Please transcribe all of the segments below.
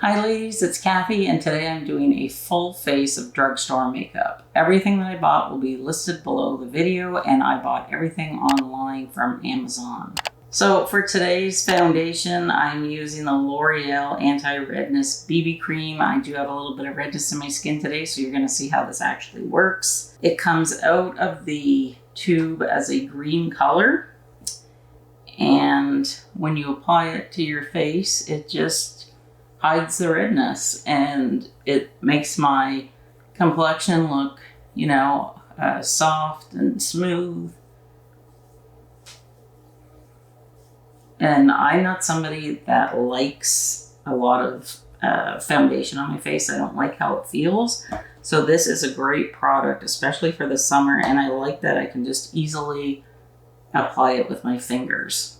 Hi ladies, it's Cathy, and today I'm doing a full face of drugstore makeup. Everything that I bought will be listed below the video, and I bought everything online from Amazon. So for today's foundation, I'm using the L'Oreal Anti-Redness BB Cream. I do have a little bit of redness in my skin today, so you're going to see how this actually works. It comes out of the tube as a green color, and when you apply it to your face, it just hides the redness and it makes my complexion look, soft and smooth. And I'm not somebody that likes a lot of foundation on my face. I don't like how it feels. So this is a great product, especially for the summer. And I like that I can just easily apply it with my fingers.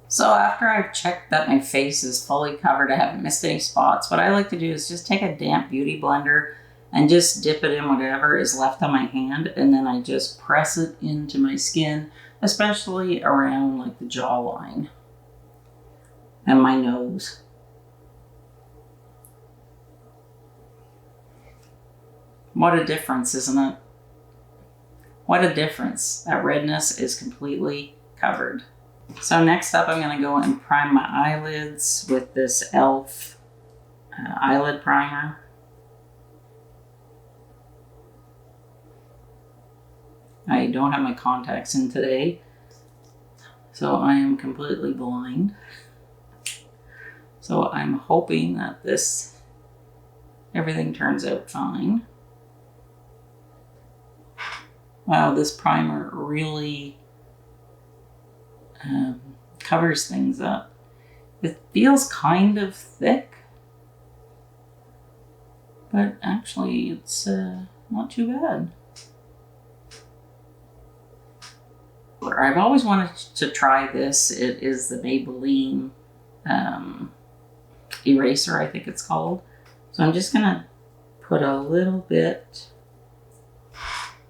So after I've checked that my face is fully covered, I haven't missed any spots, what I like to do is just take a damp beauty blender and just dip it in whatever is left on my hand, and then I just press it into my skin, especially around like the jawline and my nose. What a difference, isn't it? What a difference. That redness is completely covered. So next up, I'm going to go and prime my eyelids with this e.l.f. eyelid primer. I don't have my contacts in today, so I am completely blind. So I'm hoping that everything turns out fine. Wow, this primer really covers things up. It feels kind of thick, but actually it's not too bad. I've always wanted to try this. It is the Maybelline eraser, I think it's called. So I'm just gonna put a little bit.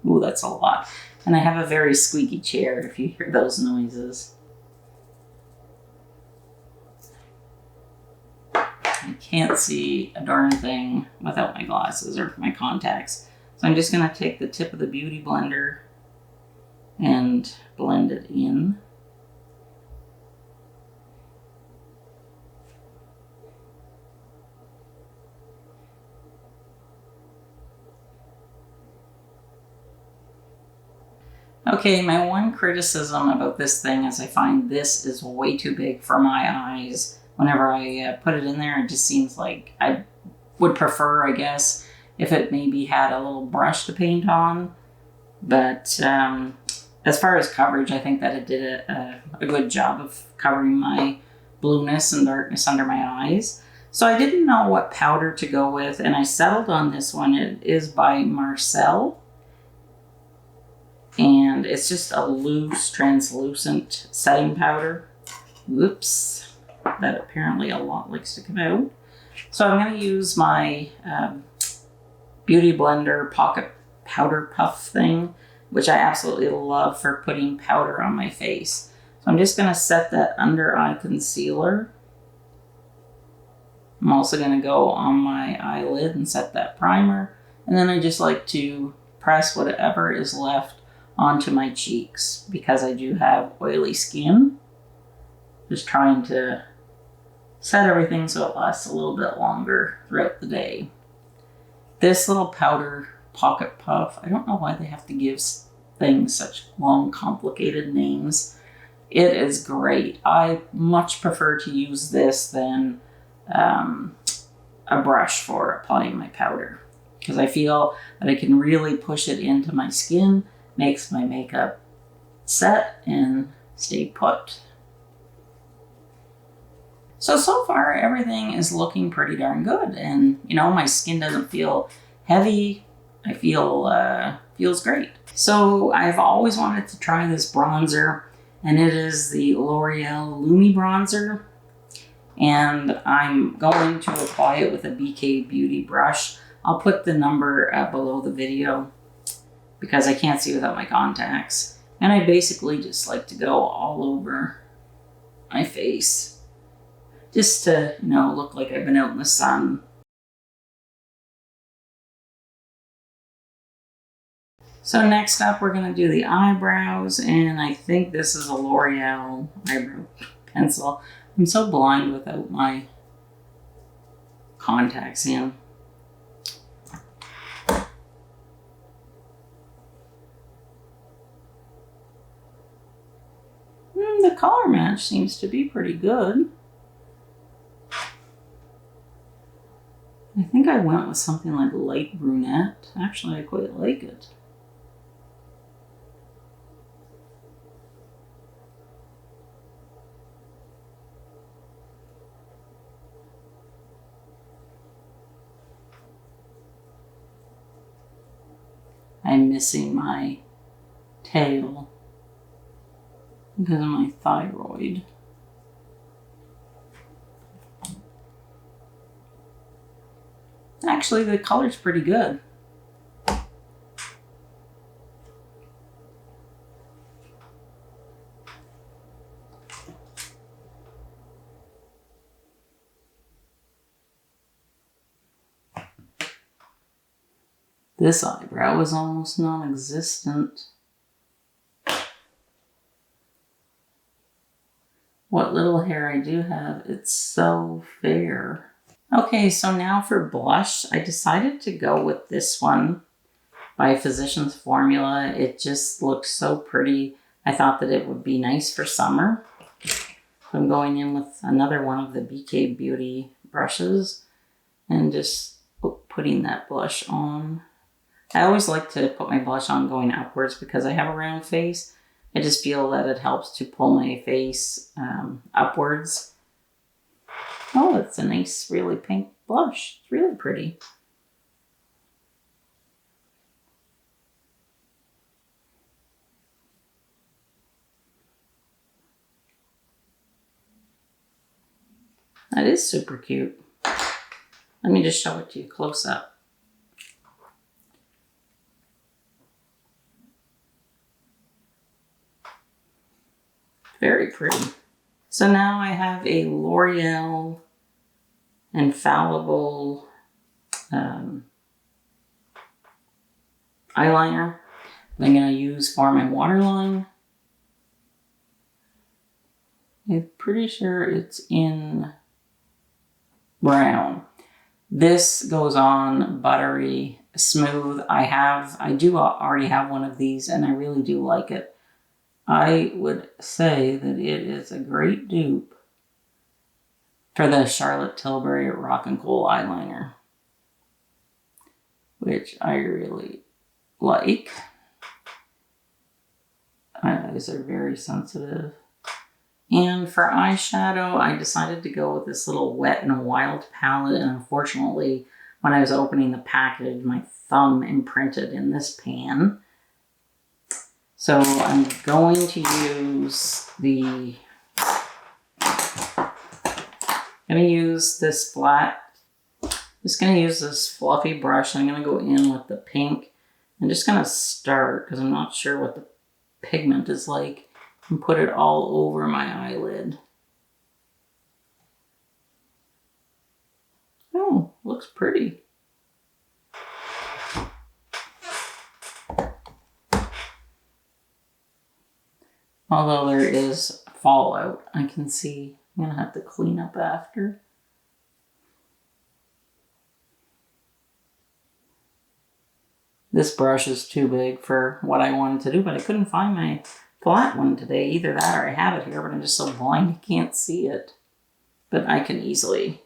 Ooh, that's a lot. And I have a very squeaky chair if you hear those noises. I can't see a darn thing without my glasses or my contacts. So I'm just going to take the tip of the Beauty Blender and blend it in. Okay, my one criticism about this thing is I find this is way too big for my eyes. Whenever I put it in there, it just seems like I would prefer, I guess, if it maybe had a little brush to paint on. But as far as coverage, I think that it did a good job of covering my blueness and darkness under my eyes. So I didn't know what powder to go with, and I settled on this one. It is by Marcelle. And it's just a loose, translucent setting powder. Whoops. That apparently a lot likes to come out. So I'm going to use my Beauty Blender Pocket Powder Puff thing, which I absolutely love for putting powder on my face. So I'm just going to set that under eye concealer. I'm also going to go on my eyelid and set that primer. And then I just like to press whatever is left onto my cheeks because I do have oily skin. Just trying to set everything so it lasts a little bit longer throughout the day. This little powder pocket puff, I don't know why they have to give things such long, complicated names. It is great. I much prefer to use this than a brush for applying my powder because I feel that I can really push it into my skin, makes my makeup set and stay put. So far everything is looking pretty darn good, and my skin doesn't feel heavy. I feel feels great. So I've always wanted to try this bronzer, and it is the L'Oreal Lumi bronzer, and I'm going to apply it with a BK Beauty brush. I'll put the number below the video because I can't see without my contacts, and I basically just like to go all over my face. just to, you know, look like I've been out in the sun. So next up, we're going to do the eyebrows, and I think this is a L'Oreal eyebrow pencil. I'm so blind without my contacts in. The color match seems to be pretty good. I think I went with something like light brunette. Actually, I quite like it. I'm missing my tail because of my thyroid. Actually, the color's pretty good. This eyebrow is almost non-existent. What little hair I do have, it's so fair. Okay, so now for blush, I decided to go with this one by Physicians Formula. It just looks so pretty. I thought that it would be nice for summer. So I'm going in with another one of the BK Beauty brushes and just putting that blush on. I always like to put my blush on going upwards because I have a round face. I just feel that it helps to pull my face upwards. Oh, it's a nice, really pink blush. It's really pretty. That is super cute. Let me just show it to you close up. Very pretty. So now I have a L'Oreal Infallible eyeliner that I'm going to use for my waterline. I'm pretty sure it's in brown. This goes on buttery smooth. I do already have one of these and I really do like it. I would say that it is a great dupe for the Charlotte Tilbury Rock and Coal eyeliner, which I really like. My eyes are very sensitive. And for eyeshadow, I decided to go with this little Wet n Wild palette, and unfortunately, when I was opening the package, my thumb imprinted in this pan. So I'm going to use this flat, just going to use this fluffy brush. I'm going to go in with the pink. I'm just going to start, because I'm not sure what the pigment is like, and put it all over my eyelid. Oh, looks pretty. Although there is fallout, I can see. I'm going to have to clean up after. This brush is too big for what I wanted to do, but I couldn't find my flat one today. Either that or I have it here, but I'm just so blind I can't see it. But I can easily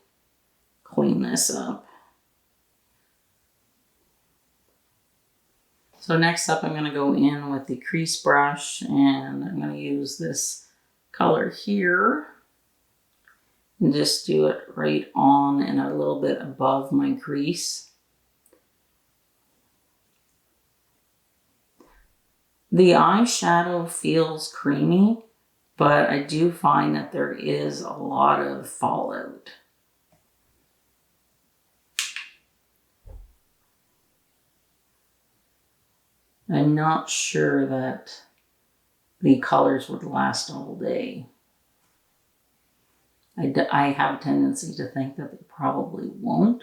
clean this up. So next up, I'm going to go in with the crease brush, and I'm going to use this color here and just do it right on and a little bit above my crease. The eyeshadow feels creamy, but I do find that there is a lot of fallout. I'm not sure that the colors would last all day. I have a tendency to think that they probably won't.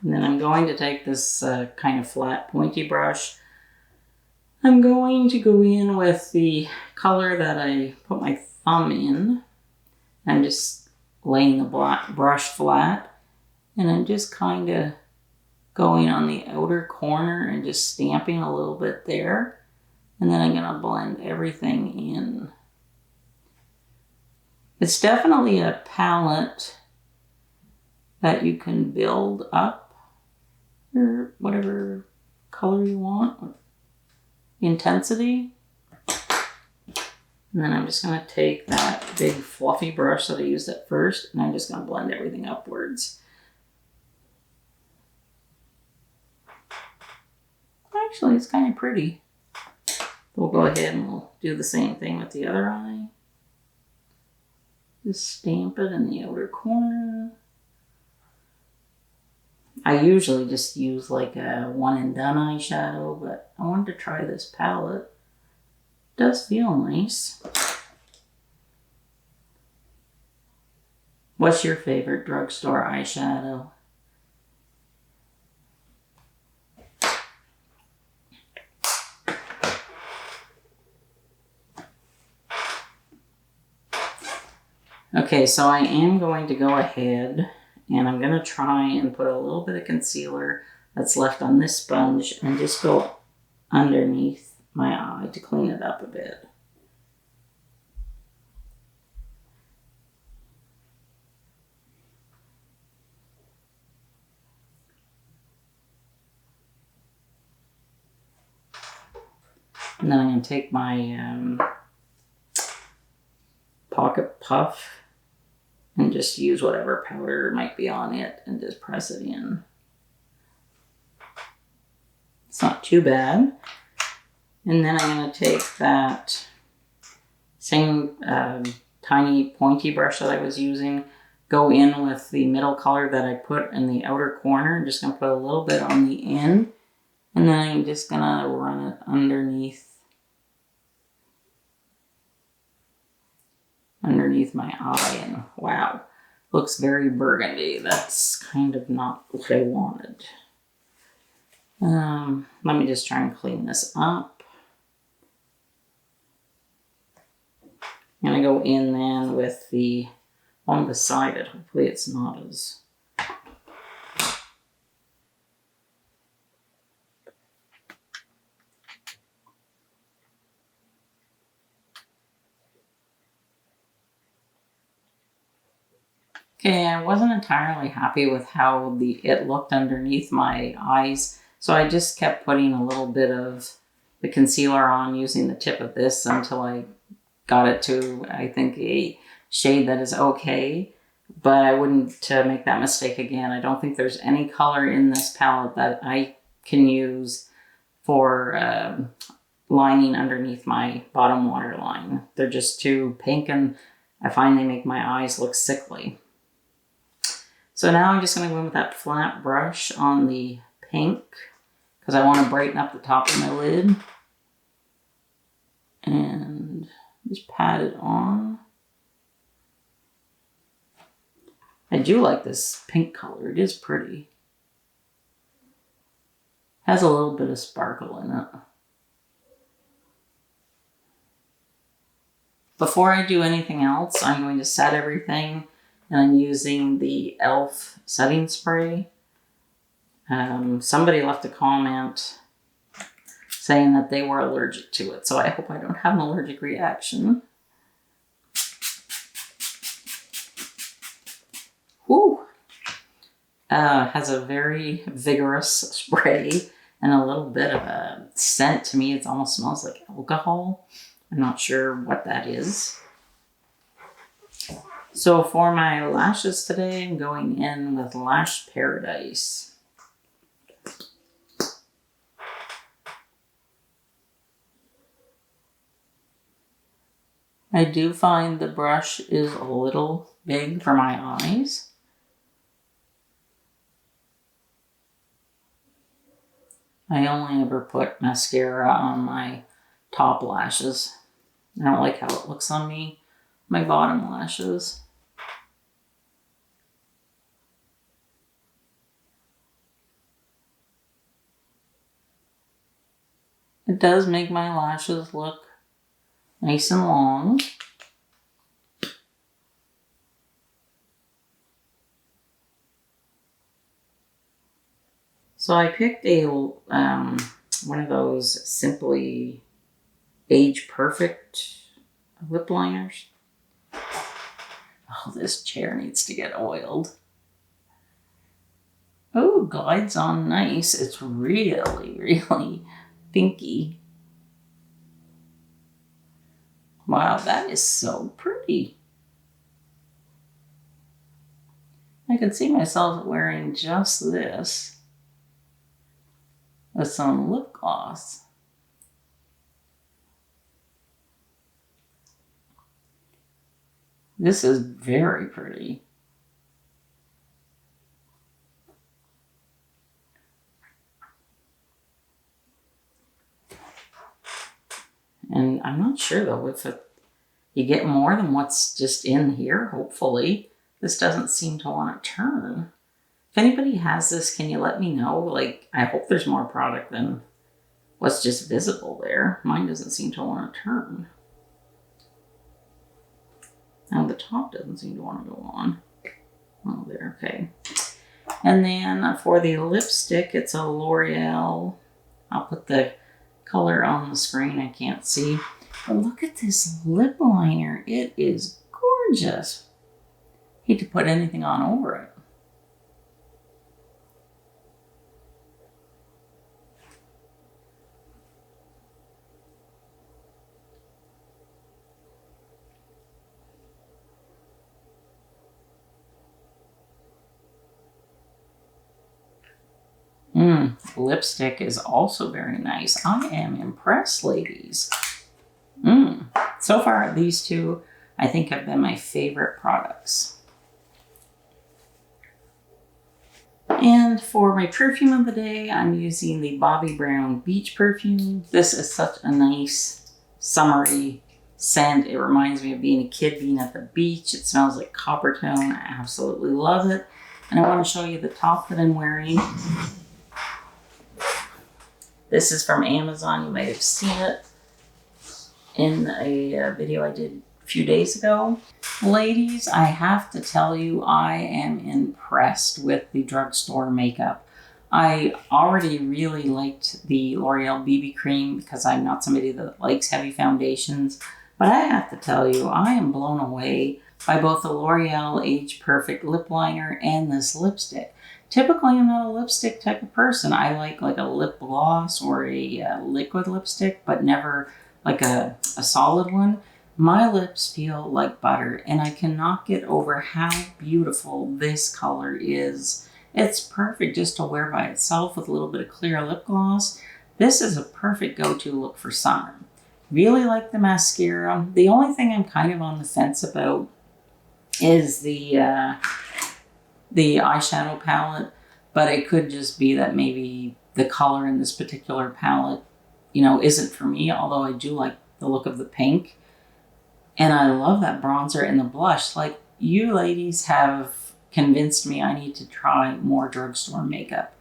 And then I'm going to take this kind of flat pointy brush. I'm going to go in with the color that I put my thumb in. I'm just laying the brush flat, and I'm just kind of going on the outer corner and just stamping a little bit there. And then I'm going to blend everything in. It's definitely a palette that you can build up or whatever color you want, or intensity. And then I'm just going to take that big fluffy brush that I used at first, and I'm just going to blend everything upwards. Actually, it's kind of pretty. We'll go ahead and we'll do the same thing with the other eye. Just stamp it in the outer corner. I usually just use like a one and done eyeshadow, but I wanted to try this palette. It does feel nice. What's your favorite drugstore eyeshadow? Okay, so I am going to go ahead and I'm going to try and put a little bit of concealer that's left on this sponge and just go underneath my eye to clean it up a bit. And then I'm going to take my Pocket Puff and just use whatever powder might be on it and just press it in. It's not too bad. And then I'm going to take that same tiny pointy brush that I was using, go in with the middle color that I put in the outer corner. I'm just going to put a little bit on the end, and then I'm just going to run it underneath my eye, and wow, looks very burgundy. That's kind of not what I wanted. Let me just try and clean this up. I'm gonna go in then with the one beside it. Hopefully it's not as... Okay, I wasn't entirely happy with how it looked underneath my eyes, so I just kept putting a little bit of the concealer on using the tip of this until I got it to, I think, a shade that is okay, but I wouldn't make that mistake again. I don't think there's any color in this palette that I can use for lining underneath my bottom waterline. They're just too pink, and I find they make my eyes look sickly. So now I'm just going to go in with that flat brush on the pink because I want to brighten up the top of my lid. And just pat it on. I do like this pink color. It is pretty. Has a little bit of sparkle in it. Before I do anything else, I'm going to set everything. And I'm using the e.l.f. setting spray. Somebody left a comment saying that they were allergic to it, so I hope I don't have an allergic reaction. Whew! Has a very vigorous spray and a little bit of a scent. To me, it almost smells like alcohol. I'm not sure what that is. So for my lashes today, I'm going in with Lash Paradise. I do find the brush is a little big for my eyes. I only ever put mascara on my top lashes. I don't like how it looks on me, my bottom lashes. It does make my lashes look nice and long. So I picked a one of those Simply Age Perfect lip liners. Oh, this chair needs to get oiled. Oh, glides on nice. It's really, really pinky. Wow, that is so pretty. I could see myself wearing just this with some lip gloss. This is very pretty. And I'm not sure though if you get more than what's just in here, hopefully. This doesn't seem to want to turn. If anybody has this, can you let me know? Like, I hope there's more product than what's just visible there. Mine doesn't seem to want to turn. And the top doesn't seem to want to go on. Oh, there, okay. And then for the lipstick, it's a L'Oreal. I'll put the color on the screen, I can't see. But look at this lip liner. It is gorgeous. Hate to put anything on over it. Lipstick is also very nice. I am impressed, ladies. So far, these two, I think, have been my favorite products. And for my perfume of the day, I'm using the Bobbi Brown Beach Perfume. This is such a nice, summery scent. It reminds me of being a kid, being at the beach. It smells like copper tone. I absolutely love it. And I want to show you the top that I'm wearing. This is from Amazon. You may have seen it in a video I did a few days ago. Ladies, I have to tell you, I am impressed with the Drugstore makeup. I already really liked the L'Oreal BB cream because I'm not somebody that likes heavy foundations. But I have to tell you, I am blown away by both the L'Oreal Age Perfect lip liner and this lipstick. Typically, I'm not a lipstick type of person. I like a lip gloss or a liquid lipstick, but never like a solid one. My lips feel like butter, and I cannot get over how beautiful this color is. It's perfect just to wear by itself with a little bit of clear lip gloss. This is a perfect go-to look for summer. Really like the mascara. The only thing I'm kind of on the fence about is the eyeshadow palette, but it could just be that maybe the color in this particular palette, isn't for me, although I do like the look of the pink. And I love that bronzer and the blush. Like, you ladies have convinced me I need to try more Drugstore makeup.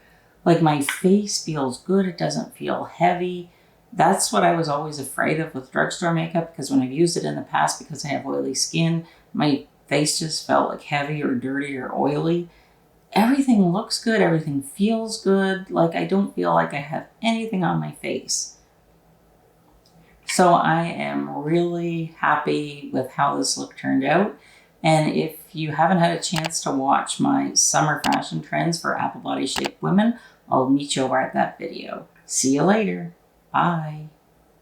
Like, my face feels good. It doesn't feel heavy. That's what I was always afraid of with Drugstore makeup, because when I've used it in the past, because I have oily skin, my face just felt like heavy or dirty or oily. Everything looks good. Everything feels good. Like, I don't feel like I have anything on my face. So I am really happy with how this look turned out. And if you haven't had a chance to watch my summer fashion trends for apple body shaped women, I'll meet you over at that video. See you later. Bye.